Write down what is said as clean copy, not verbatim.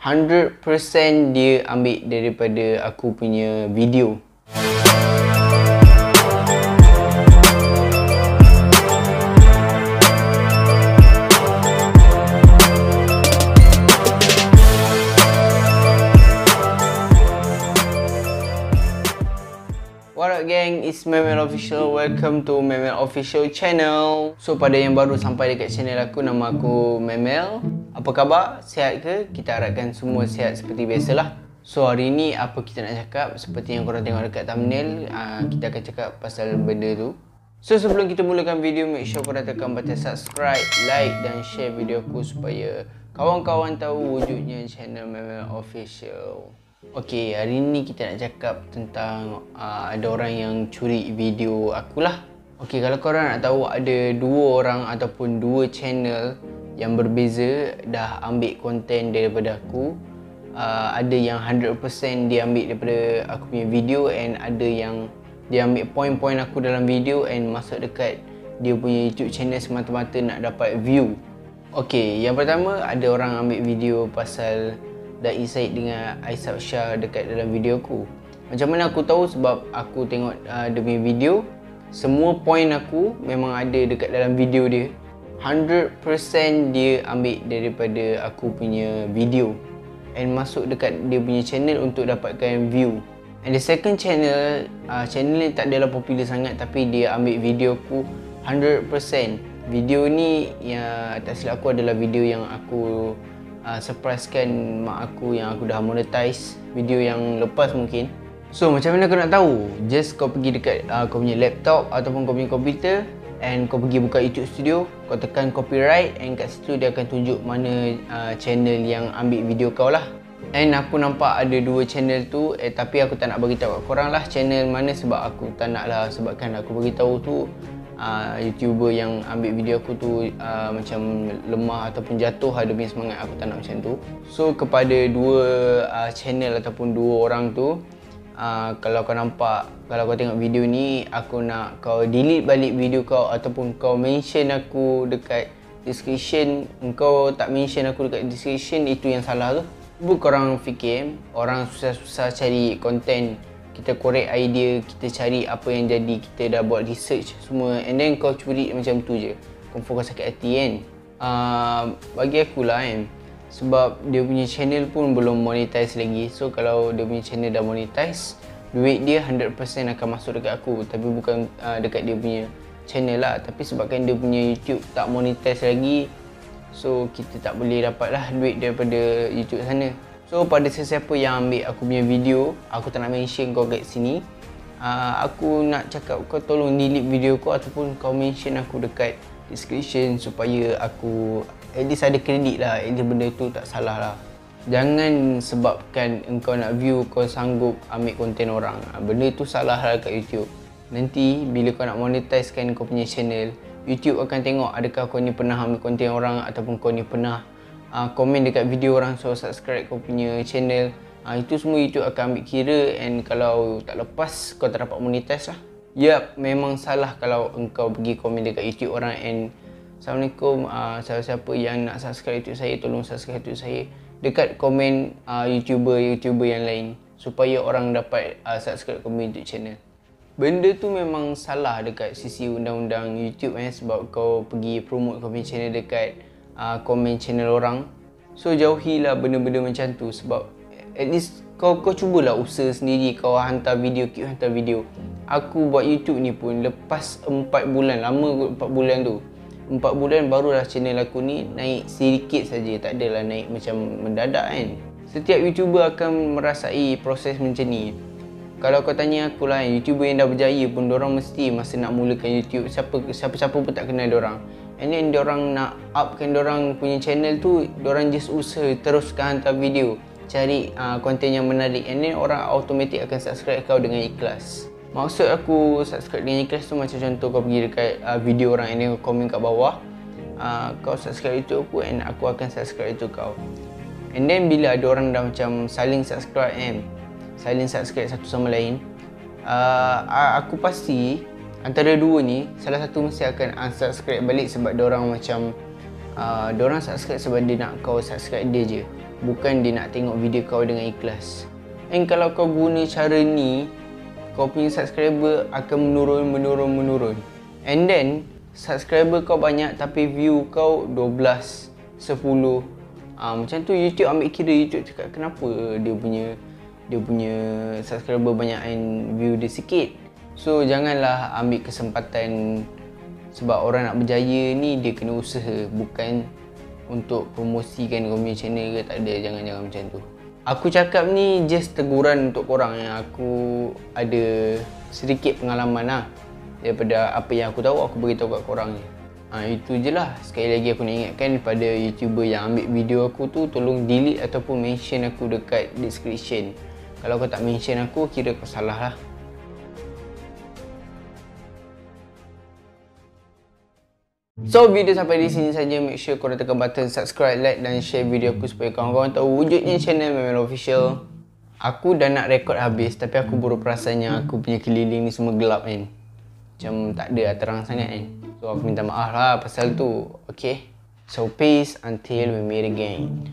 100% dia ambil daripada aku punya video. What up gang, it's Memel Official. Welcome to Memel Official channel. So pada yang baru sampai dekat channel aku, nama aku Memel. Apa khabar? Sihat ke? Kita harapkan semua sihat seperti biasalah. So hari ni apa kita nak cakap? Seperti yang korang tengok dekat thumbnail, kita akan cakap pasal benda tu. So sebelum kita mulakan video, make sure korang tekan button subscribe, like dan share video aku supaya kawan-kawan tahu wujudnya channel Memel Official. Okay, hari ni kita nak cakap tentang ada orang yang curi video aku lah. Okay, kalau korang nak tahu, ada dua orang ataupun dua channel yang berbeza dah ambil konten daripada aku. Ada yang 100% dia ambil daripada aku punya video, and ada yang dia ambil poin-poin aku dalam video and masuk dekat dia punya YouTube channel semata-mata nak dapat view. Okay, yang pertama ada orang ambil video pasal Dai Said dengan Aisab Shah dekat dalam video aku. Macam mana aku tahu? Sebab aku tengok dia punya video, semua poin aku memang ada dekat dalam video dia. 100% dia ambil daripada aku punya video and masuk dekat dia punya channel untuk dapatkan view. And the second channel, channel ni tak adalah popular sangat, tapi dia ambil video aku 100%. Video ni yang tak silap aku adalah video yang aku surprisekan mak aku yang aku dah monetize video yang lepas mungkin. So macam mana kau nak tahu? Just kau pergi dekat kau punya laptop ataupun kau punya komputer, and kau pergi buka YouTube Studio, kau tekan copyright, and kat situ dia akan tunjuk mana channel yang ambil video kau lah. And aku nampak ada dua channel tu, tapi aku tak nak bagi tahu kat korang lah channel mana, sebab aku tak nak lah. Sebabkan aku bagi tahu tu YouTuber yang ambil video aku tu macam lemah ataupun jatuh ada punya semangat. Aku tak nak macam tu. So kepada dua channel ataupun dua orang tu, kalau kau nampak, kalau kau tengok video ni, aku nak kau delete balik video kau ataupun kau mention aku dekat description. Kau tak mention aku dekat description, itu yang salah tu. Cuba korang fikir, orang susah-susah cari konten, kita korek idea, kita cari apa yang jadi, kita dah buat research semua, and then kau curi macam tu je. Confirm kau sakit hati kan? Bagi aku lah kan, sebab dia punya channel pun belum monetize lagi. So kalau dia punya channel dah monetize, duit dia 100% akan masuk dekat aku. Tapi bukan dekat dia punya channel lah. Tapi sebabkan dia punya YouTube tak monetize lagi, so kita tak boleh dapat lah duit daripada YouTube sana. So pada sesiapa yang ambil aku punya video, aku tak nak mention kau kat sini, aku nak cakap kau tolong delete video kau ataupun kau mention aku dekat description supaya aku at least ada kredit lah. At least benda tu tak salah lah. Jangan sebabkan engkau nak view, kau sanggup ambil konten orang. Benda tu salah lah kat YouTube. Nanti bila kau nak monetize kan kau punya channel, YouTube akan tengok adakah kau ni pernah ambil konten orang ataupun kau ni pernah komen dekat video orang, so subscribe kau punya channel. Itu semua YouTube akan ambil kira, and kalau tak lepas kau tak dapat monetize lah. Yap, memang salah kalau engkau pergi komen dekat YouTube orang. And Assalamualaikum, siapa-siapa yang nak subscribe YouTube saya, tolong subscribe YouTube saya dekat komen YouTuber yang lain, supaya orang dapat subscribe komen YouTube channel. Benda tu memang salah dekat sisi undang-undang YouTube sebab kau pergi promote kau punya channel dekat komen channel orang. So jauhilah benda-benda macam tu, sebab at least kau cubalah usaha sendiri, kau hantar video, keep hantar video. Aku buat YouTube ni pun lepas 4 bulan, lama 4 bulan tu. 4 bulan barulah channel aku ni naik sedikit saja, tak adalah naik macam mendadak kan. Setiap YouTuber akan merasai proses macam ni. Kalau kau tanya aku lah, YouTuber yang dah berjaya pun dorang mesti masa nak mulakan YouTube, siapa-siapa pun tak kenal dorang. And then diorang nak upkan dorang punya channel tu, diorang just usaha teruskan hantar video, cari konten yang menarik, and then orang automatik akan subscribe kau dengan ikhlas. Maksud aku subscribe dengan ikhlas tu macam contoh kau pergi dekat video orang, and then kau komen kat bawah, kau subscribe YouTube aku and aku akan subscribe YouTube kau. And then bila ada orang dah macam saling subscribe saling subscribe satu sama lain, aku pasti antara dua ni, salah satu mesti akan unsubscribe balik, sebab diorang macam diorang subscribe sebab dia nak kau subscribe dia je. bukan dia nak tengok video kau dengan ikhlas. And kalau kau guna cara ni, kau punya subscriber akan menurun. And then subscriber kau banyak tapi view kau 12, 10. Macam tu YouTube ambil kira. YouTube cakap kenapa dia punya subscriber banyak and view dia sikit. So janganlah ambil kesempatan sebab orang nak berjaya ni dia kena usaha, bukan untuk promosikan kau punya channel ke, tak ada. Jangan macam tu. Aku cakap ni just teguran untuk korang yang aku ada sedikit pengalaman lah. Daripada apa yang aku tahu, aku beritahu kat korang ni. Itu je lah. Sekali lagi aku nak ingatkan pada YouTuber yang ambil video aku tu, tolong delete ataupun mention aku dekat description. Kalau kau tak mention aku, kira kau salah lah. So video sampai di sini saja. Make sure korang tekan button subscribe, like dan share video aku supaya kawan-kawan tahu wujudnya channel Memel Official. Aku dah nak rekod habis tapi aku baru perasan yang aku punya keliling ni semua gelap kan. Macam tak ada terang sangat kan. So aku minta maaf lah pasal tu. Okay. So peace until we meet again.